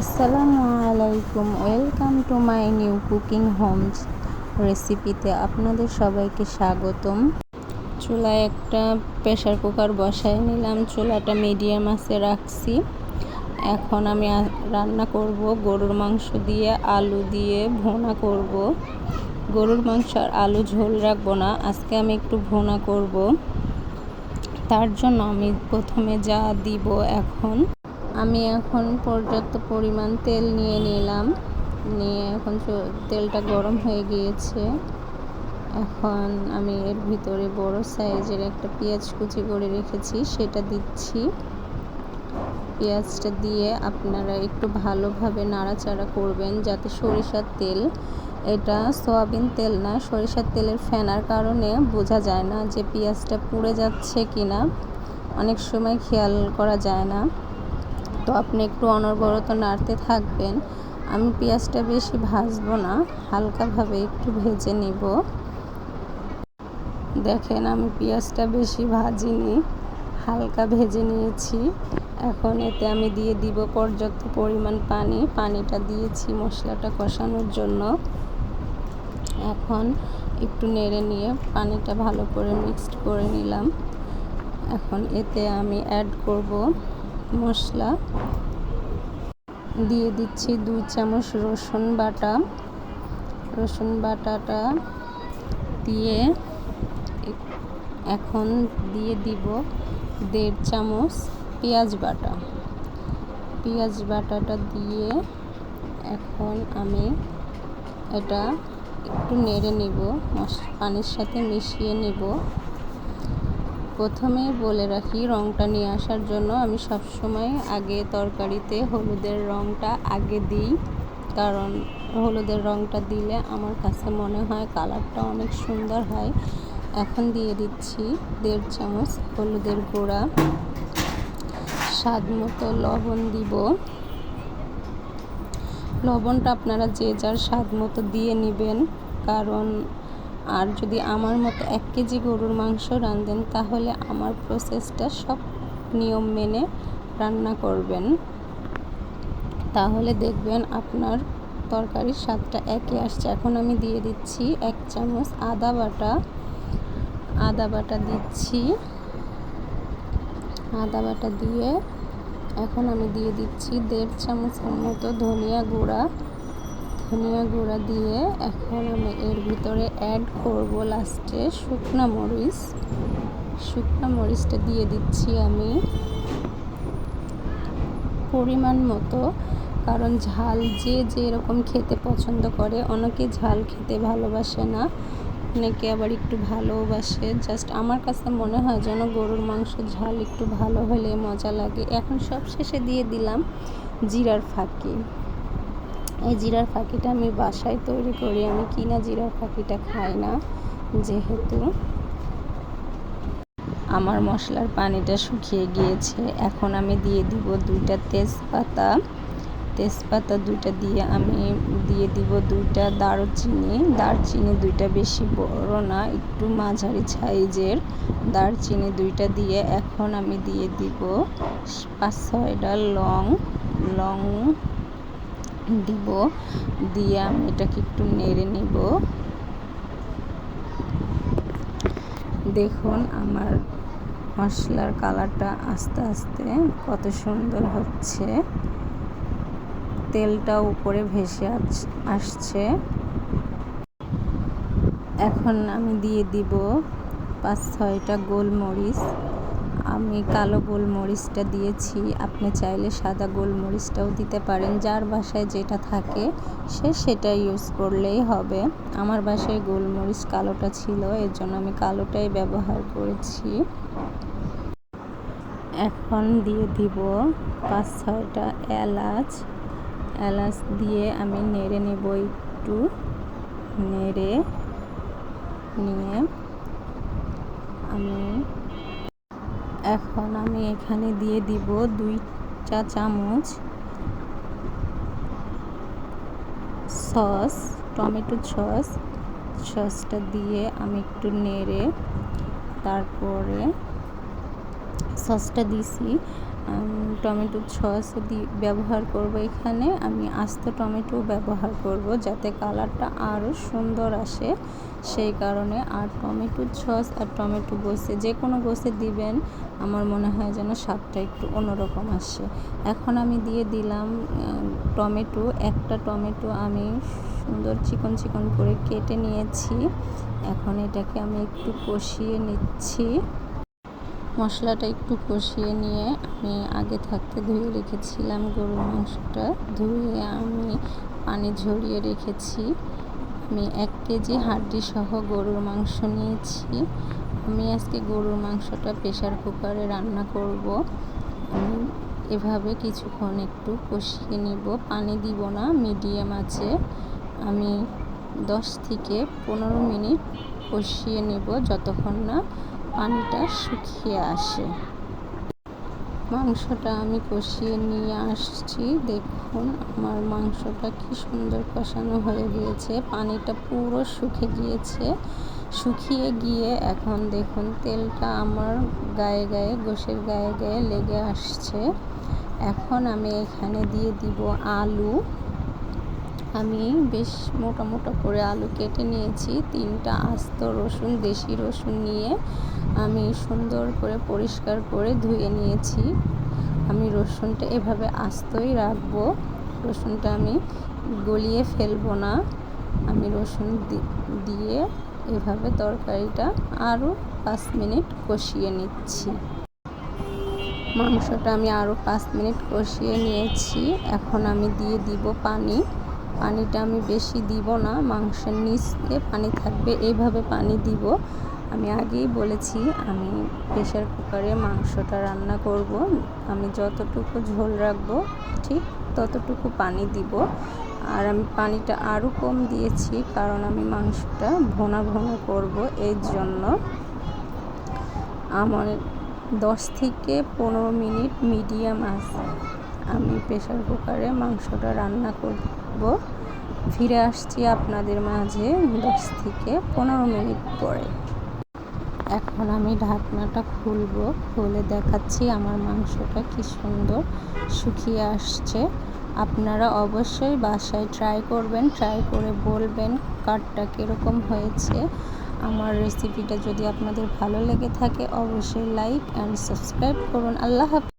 আসসালামু আলাইকুম, welcome to my new cooking homes রেসিপিতে আপনাদের সবাইকে স্বাগতম। চুলায় একটা প্রেসার কুকার বসায় নিলাম, চুলাটা মিডিয়াম আঁচে রাখছি। এখন আমি রান্না করব গরুর মাংস দিয়ে, আলু দিয়ে ভুনা করব। গরুর মাংস আর আলু ঝোল রাখবো না, আজকে আমি একটু ভুনা করব। তার জন্য আমি প্রথমে যা দিব, আমি এখন পর্যাপ্ত পরিমাণ তেল নিয়ে নিলাম। এখন তেলটা গরম হয়ে গিয়েছে। এখন আমি এর ভিতরে বড় সাইজের একটা পেঁয়াজ কুচি করে রেখেছি, সেটা দিচ্ছি। পেঁয়াজটা দিয়ে আপনারা একটু ভালোভাবে নাড়াচাড়া করবেন, যাতে সরিষার তেল, এটা সয়াবিন তেল না, সরিষার তেলের ফেনার কারণে বোঝা যায় না যে পেঁয়াজটা পুড়ে যাচ্ছে কিনা, অনেক সময় খেয়াল করা যায় না। তো আপনি একটু অনবরত নাড়তে থাকবেন। আমি পেঁয়াজটা বেশি ভাজবো না, হালকাভাবে একটু ভেজে নিব। দেখেন, আমি পেঁয়াজটা বেশি ভাজিনি, হালকা ভেজে নিয়েছি। এখন এতে আমি দিয়ে দিব পর্যাপ্ত পরিমাণ পানি। পানিটা দিয়েছি মশলাটা কষানোর জন্য। এখন একটু নেড়ে নিয়ে পানিটা ভালো করে মিক্সড করে নিলাম। এখন এতে আমি অ্যাড করব মশলা। দিয়ে দিচ্ছি 2 চামচ রসুন বাটা। রসুন বাটাটা দিয়ে এখন দিয়ে দিব 1.5 চামচ পেঁয়াজ বাটা। পেঁয়াজ বাটাটা দিয়ে এখন আমি এটা একটু নেড়ে নিব, পানির সাথে মিশিয়ে নিব। প্রথমেই বলে রাখি, রঙটা নিয়ে আসার জন্য আমি সবসময় আগে তরকারিতে হলুদের রঙটা আগে দিই, কারণ হলুদের রঙটা দিলে আমার কাছে মনে হয় কালারটা অনেক সুন্দর হয়। এখন দিয়ে দিচ্ছি 1.5 চামচ হলুদের গুঁড়া, স্বাদ মতো লবণ দিব। লবণটা আপনারা যে যার স্বাদ মতো দিয়ে নেবেন, কারণ আর যদি আমার মতো 1 কেজি গরুর মাংস রাঁধেন, তাহলে আমার প্রসেসটা সব নিয়ম মেনে রান্না করবেন, তাহলে দেখবেন আপনার তরকারির স্বাদটা একই আসছে। এখন আমি দিয়ে দিচ্ছি 1 চামচ আদা বাটা দিচ্ছি। আদা বাটা দিয়ে এখন আমি দিয়ে দিচ্ছি 1.5 চামচের মতো ধনিয়া গুঁড়া দিয়ে এখন আমি এর ভিতরে অ্যাড করব লাস্টে শুকনা মরিচটা দিয়ে দিচ্ছি আমি পরিমাণ মতো, কারণ ঝাল যে যেরকম খেতে পছন্দ করে, অনেকে ঝাল খেতে ভালোবাসে না, অনেকে আবার একটু ভালোবাসে। জাস্ট আমার কাছে মনে হয় যেন গরুর মাংস ঝাল একটু ভালো হলে মজা লাগে। এখন সব শেষে দিয়ে দিলাম জিরার ফাঁকি। এই জিরার ফাঁকিটা আমি বাসায় তৈরি করি, আমি কিনা জিরার ফাঁকিটা খাই না। যেহেতু আমার মশলার পানিটা শুকিয়ে গিয়েছে, এখন আমি দিয়ে দিব 2টা তেজপাতা 2টা দিয়ে আমি দিয়ে দিব 2টা দারচিনি 2টা, বেশি বড় না, একটু মাঝারি সাইজের দারচিনি 2টা দিয়ে এখন আমি দিয়ে দিব 5-6টা লং দিব। দিয়ে আমি এটাকে একটু নেড়ে নিব। দেখুন আমার মশলার কালারটা আস্তে আস্তে কত সুন্দর হচ্ছে, তেলটা উপরে ভেসে আসছে। এখন আমি দিয়ে দিব 5-6টা গোলমরিচ। আমি কালো গোলমরিচটা দিয়েছি, আপনি চাইলে সাদা গোলমরিচটাও দিতে পারেন। যার বাসায় যেটা থাকে সে সেটা ইউজ করলেই হবে। আমার বাসায় গোলমরিচ কালোটা ছিল, এর জন্য আমি কালোটাই ব্যবহার করেছি। এখন দিয়ে দিব 5-6টা এলাচ দিয়ে আমি নেড়ে নেব। একটু নেড়ে নিয়ে আমি এখানে দিয়ে দিব 2 চা চামচ টমেটো সসটা দিয়ে আমি একটু নেড়ে, তারপরে সসটা দিছি, টমেটোর সস ব্যবহার করব। এখানে আমি আস্ত টমেটো ব্যবহার করব যাতে কালারটা আরও সুন্দর আসে, সেই কারণে। আর টমেটোর সস আর টমেটো গোসে যে কোনো গোসে দিবেন, আমার মনে হয় যেন স্বাদটা একটু অন্যরকম আসে। এখন আমি দিয়ে দিলাম টমেটো। একটা টমেটো আমি সুন্দর চিকন চিকন করে কেটে নিয়েছি। এখন এটাকে আমি একটু কষিয়ে নিচ্ছি। মশলাটা একটু কষিয়ে নিয়ে আমি আগে থাকতে ধুয়ে রেখেছিলাম গরুর মাংসটা। ধুয়ে আমি পানি ঝরিয়ে রেখেছি। আমি 1 কেজি হাড্ডি সহ গরুর মাংস নিয়েছি। আমি আজকে গরুর মাংসটা প্রেসার কুকারে রান্না করব। আমি এভাবে কিছুক্ষণ একটু কষিয়ে নিব, পানি দিব না, মিডিয়াম আছে। আমি 10 থেকে 15 মিনিট কষিয়ে নেব যতক্ষণ না পানিটা শুকিয়ে আসে। মাংসটা আমি কষিয়ে নিয়ে আসছি। দেখুন আমার মাংসটা কি সুন্দর কষানো হয়ে গিয়েছে, পানিটা পুরো শুকিয়ে গিয়ে এখন দেখুন তেলটা আমার গায়ে গায়ে, গোশের গায়ে গায়ে লেগে আসছে। এখন আমি এখানে দিয়ে দিব আলু। আমি বেশ মোটা মোটা করে আলু কেটে নিয়েছি। 3টা আস্ত রসুন, দেশি রসুন নিয়ে আমি সুন্দর করে পরিষ্কার করে ধুয়ে নিয়েছি। আমি রসুনটা এভাবে আস্তই রাখবো, রসুনটা আমি গলিয়ে ফেলবো না। আমি রসুন দিয়ে এভাবে তরকারিটা আরও 5 মিনিট কষিয়ে নিচ্ছি। মাংসটা আমি আরও 5 মিনিট কষিয়ে নিয়েছি। এখন আমি দিয়ে দিব পানি। পানিটা আমি বেশি দিব না, মাংসের নিচে পানি থাকবে এইভাবে পানি দিব। আমি আগেই বলেছি আমি প্রেসার কুকারে মাংসটা রান্না করব। আমি যতটুকু ঝোল রাখবো ঠিক ততটুকু পানি দিব। আর আমি পানিটা আরও কম দিয়েছি কারণ আমি মাংসটা ভোনা ভোনা করব। এই জন্য আমার 10 থেকে 15 মিনিট মিডিয়াম আছে আমি প্রেসার কুকারে মাংসটা রান্না করব। ফিরে আসছি আপনাদের মাঝে 10 থেকে 15 মিনিট পরে। এখন আমি ঢাকনাটা খুলে দেখাচ্ছি আমার মাংসটা কি সুন্দর শুকিয়ে আসছে। আপনারা অবশ্যই বাসায় ট্রাই করবেন, ট্রাই করে বলবেন কাটটা কীরকম হয়েছে। আমার রেসিপিটা যদি আপনাদের ভালো লেগে থাকে অবশ্যই লাইক অ্যান্ড সাবস্ক্রাইব করুন। আল্লাহ হাফেজ।